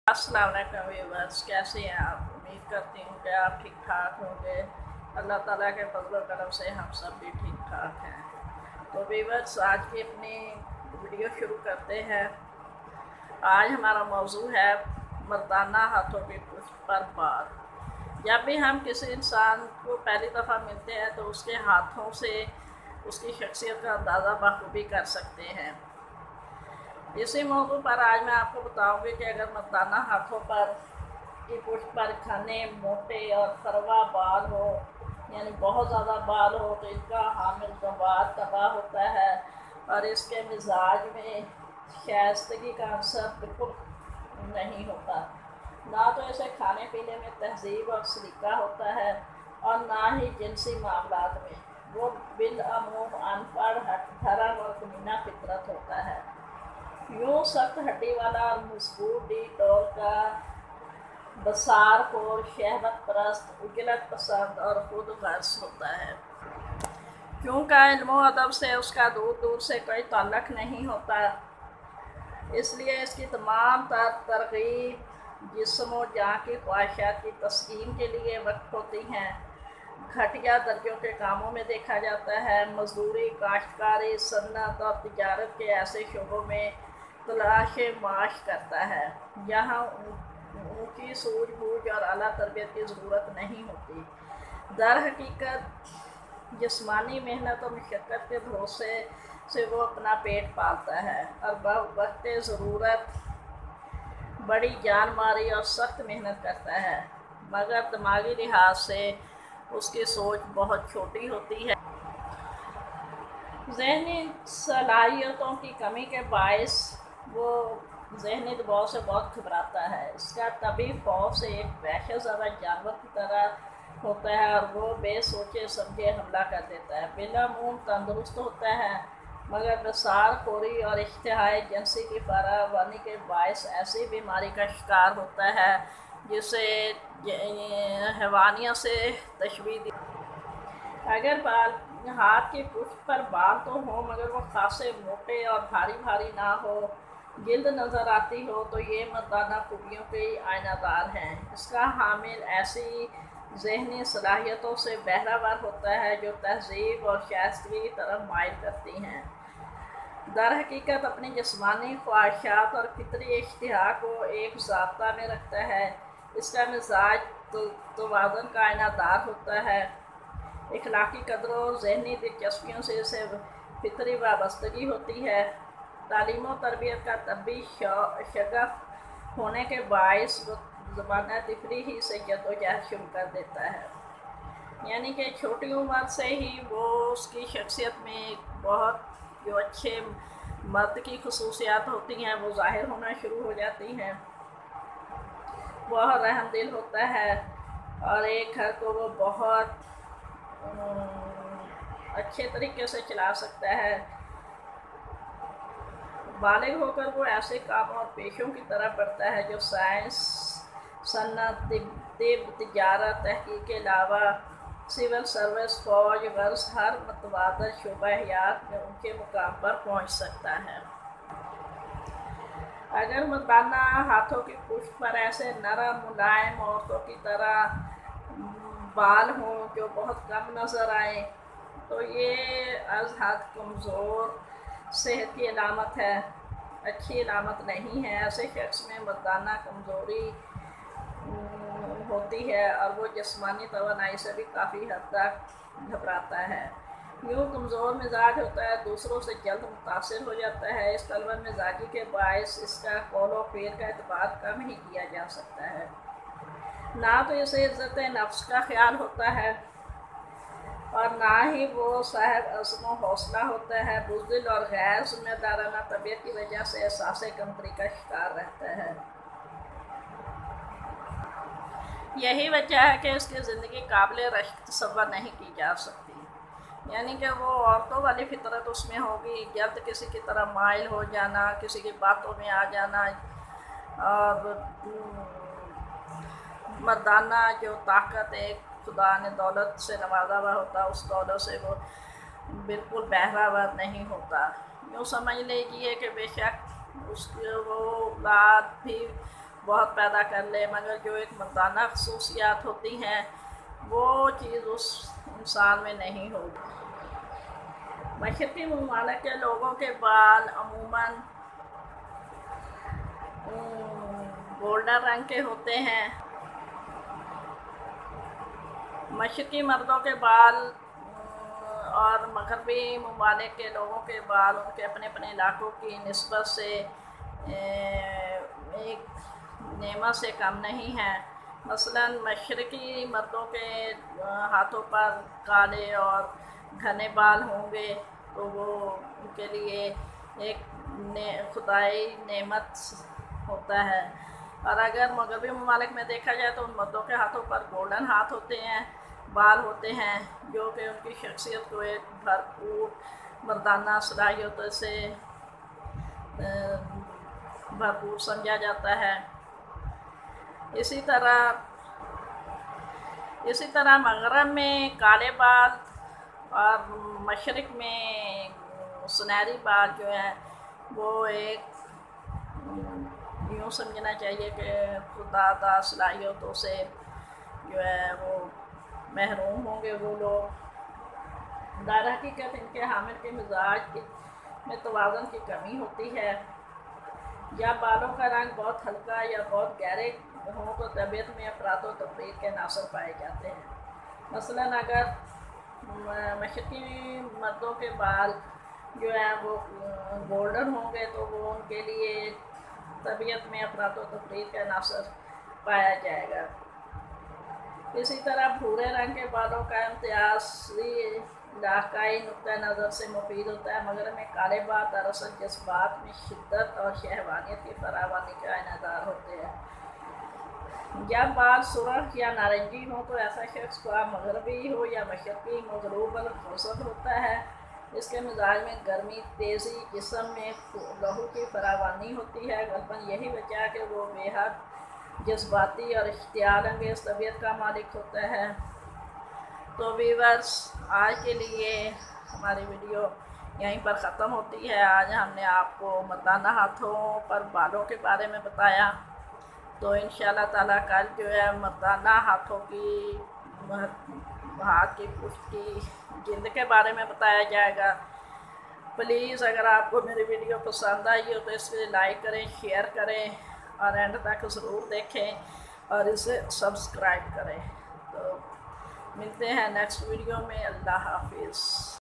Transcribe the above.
अस्सलाम वालेकुम व्यूअर्स, कैसे हैं आप? उम्मीद करती हूँ कि आप ठीक ठाक होंगे। अल्लाह ताला के फजल करम से हम सब भी ठीक ठाक हैं। तो व्यूअर्स, आज की अपनी वीडियो शुरू करते हैं। आज हमारा मौजू है मर्दाना हाथों की पुष्ट पर बात। जब भी हम किसी इंसान को पहली दफ़ा मिलते हैं तो उसके हाथों से उसकी शख्सियत का अंदाज़ा बखूबी कर सकते हैं। इसी मौजू पर आज मैं आपको बताऊंगी कि अगर मर्दाना हाथों पर की पुष्ट पर घने मोटे और फरवा बाल हो, यानी बहुत ज़्यादा बाल हो, तो इसका हामिल गवार तबाह होता है और इसके मिजाज में शाइस्तगी का अंसर बिल्कुल नहीं होता। ना तो इसे खाने पीने में तहजीब और सलीका होता है और ना ही जिनसी मामलात में। वो बिलअमूम अनपढ़, हठधर्म और कमीना फितरत होता है। यूँ सख्त हड्डी वाला और मजबूत डी टोल का बसार खोर, शहवत परस्त, उजलत पसंद और खुद गर्ज होता है। क्योंकि इल्मो अदब से उसका दूर दूर से कोई ताल्लुक़ नहीं होता, इसलिए इसकी तमाम तरगीब जिस्म और जान की ख्वाहिशात की तस्कीन के लिए वक्त होती हैं। घटिया दर्जों के कामों में देखा जाता है। मजदूरी, काश्तकारी, सन्नत और तिजारत के ऐसे शोबों में तलाश माश करता है जहाँ ऊँची सूझबूझ और आला तरबियत की ज़रूरत नहीं होती। दर हकीकत जिस्मानी मेहनत और मशक्क़त के भरोसे से वो अपना पेट पालता है और वक्त ज़रूरत बड़ी जान मारी और सख्त मेहनत करता है, मगर दिमागी लिहाज से उसकी सोच बहुत छोटी होती है। ज़हनी सलाहियतों की कमी के बायस वो ज़हनी दबाव से बहुत घबराता है। इसका तभी खौफ से एक वहशत ज़दा जानवर की तरह होता है और वो बेसोचे समझे हमला कर देता है। बिलामूम तंदुरुस्त होता है, मगर बसार खोरी और इश्तिहाई जिनसी की फरावानी के बायस ऐसी बीमारी का शिकार होता है जिसे हैवानियत से तशबीह दी। अगर हाथ की पुष्ट पर बाल तो हो मगर वो खासे मोटे और भारी भारी ना हो, जिल्द नज़र आती हो, तो ये मर्दाना खूबियों के आयनादार हैं। इसका हामिल ऐसी ज़हनी सलाहियतों से बहरावर होता है जो तहजीब और शाइस्तगी की तरफ माइल करती हैं। दर हकीकत अपनी जिस्मानी ख्वाहिशात और फितरी इश्तिहा को एक ज़ाब्ता में रखता है। इसका मिजाज तवाज़ुन का आयनादार होता है। इखलाकी कदरों और ज़हनी दिलचस्पियों से इसे फितरी वाबस्तगी होती है। तालीम और तरबियत का तभी शगफ होने के बायस वो ज़माना तिफरी ही से जद्दोजहद शुरू कर देता है। यानी कि छोटी उम्र से ही वो उसकी शख्सियत में बहुत जो अच्छे मर्द की खसूसियात होती हैं वो ज़ाहिर होना शुरू हो जाती हैं। बहुत रहमदिल होता है और एक घर को वो बहुत अच्छे तरीके से चला सकता है। बालिग होकर वो ऐसे कामों और पेशों की तरफ बढ़ता है जो साइंस, सन्नत, तिब, तिजारत, तहकीक के अलावा सिविल सर्विस, फौज, गर्ज हर मतवादल शोबा हयात में उनके मुकाम पर पहुँच सकता है। अगर मर्दाना हाथों की पुष्ट पर ऐसे नरम मुलायम औरतों की तरह बाल हों जो बहुत कम नज़र आए, तो ये अज़ हद कमज़ोर सेहत की अलामत है, अच्छी अलामत नहीं है। ऐसे शख्स में मर्दाना कमज़ोरी होती है और वो जिस्मानी तवानाई से भी काफ़ी हद तक घबराता है। यूँ कमज़ोर मिजाज होता है, दूसरों से जल्द मुतासिर हो जाता है। इस कलवन मिजाजी के बायस इसका कौल व फ़ेल का एतबार कम ही किया जा सकता है। ना तो इसे इज़्ज़त नफ्स का ख्याल होता है और ना ही वो साहब अज़्म व हौसला होता है। बुज़दिल और गैर ज़िम्मेदाराना तबीयत की वजह से एहसास कमतरी का शिकार रहता है। यही वजह है कि इसकी ज़िंदगी काबिल रश्क तसव्वुर नहीं की जा सकती। यानी कि वो औरतों वाली फितरत उसमें होगी, जल्द किसी की तरह माइल हो जाना, किसी की बातों में आ जाना और मर्दाना जो ताकत एक खुदा ने दौलत से नवाजा हुआ होता, उस दौलत से वो बिल्कुल बहरावर नहीं होता। यूँ समझ लीजिए कि बेशक उसकी वो औलाद भी بہت پیدا کر لے، مگر جو ایک مردانہ خصوصیات ہوتی ہیں وہ چیز اس انسان میں نہیں ہوگی۔ مشرقی ممالک کے لوگوں کے بال عموماً گولڈن رنگ کے ہوتے ہیں۔ مشرقی مردوں کے بال اور مغربی ممالک کے لوگوں کے بال ان کے اپنے اپنے علاقوں کی نسبت سے ایک نعمت سے کم نہیں ہیں۔ مثلاً مشرقی مردوں کے ہاتھوں پر کالے اور گھنے بال ہوں گے تو وہ ان کے لیے ایک خدائی نعمت ہوتا ہے، اور اگر مغربی ممالک میں دیکھا جائے تو ان مردوں کے ہاتھوں پر گولڈن ہاتھ ہوتے ہیں، بال ہوتے ہیں، جو کہ ان کی شخصیت کو ایک بھرپور مردانہ صلاحیتوں سے بھرپور سمجھا جاتا ہے۔ اسی طرح مغرب میں کالے بال اور مشرق میں سنہری بال جو ہیں وہ ایک یوں سمجھنا چاہیے کہ خدا داد صلاحیتوں سے جو ہے وہ محروم ہوں گے وہ لوگ۔ در حقیقت ان کے حامل کے مزاج میں توازن کی کمی ہوتی ہے۔ یا بالوں کا رنگ بہت ہلکا یا بہت گہرے ہوں تو طبیعت میں افراط و تفریط کے عناصر پائے جاتے ہیں۔ مثلاً اگر مشرقی مردوں کے بال جو ہیں وہ گولڈن ہوں گے تو وہ ان کے لیے طبیعت میں افراط و تفریط کا عناصر پایا جائے گا۔ اسی طرح بھورے رنگ کے بالوں کا امتیازی علاقائی نقطہ نظر سے مفید ہوتا ہے۔ مگر میں کالے بال دراصل جذبات میں شدت اور شہوانیت کی فراوانی کا اعلان ہوتے ہیں۔ جب بال سرخ یا نارنجی ہوں تو ایسا شخص خواہ مغربی ہو یا مشرقی مغلوب الحسن ہوتا ہے۔ اس کے مزاج میں گرمی، تیزی، جسم میں لہو کی فراوانی ہوتی ہے۔ غالباً یہی وجہ ہے کہ وہ بے حد جذباتی اور اشتعال انگیز طبیعت کا مالک ہوتا ہے۔ تو ویورز، آج کے لیے ہماری ویڈیو یہیں پر ختم ہوتی ہے۔ آج ہم نے آپ کو مردانہ ہاتھوں پر بالوں کے بارے میں بتایا، تو انشاءاللہ تعالیٰ کل جو ہے مردانہ ہاتھوں کی ہاتھ کی پشت کی جلد کے بارے میں بتایا جائے گا۔ پلیز اگر آپ کو میری ویڈیو پسند آئی ہو تو اس کو لائک کریں، شیئر کریں اور اینڈ تک ضرور دیکھیں اور اسے سبسکرائب کریں۔ تو ملتے ہیں نیکسٹ ویڈیو میں۔ اللہ حافظ۔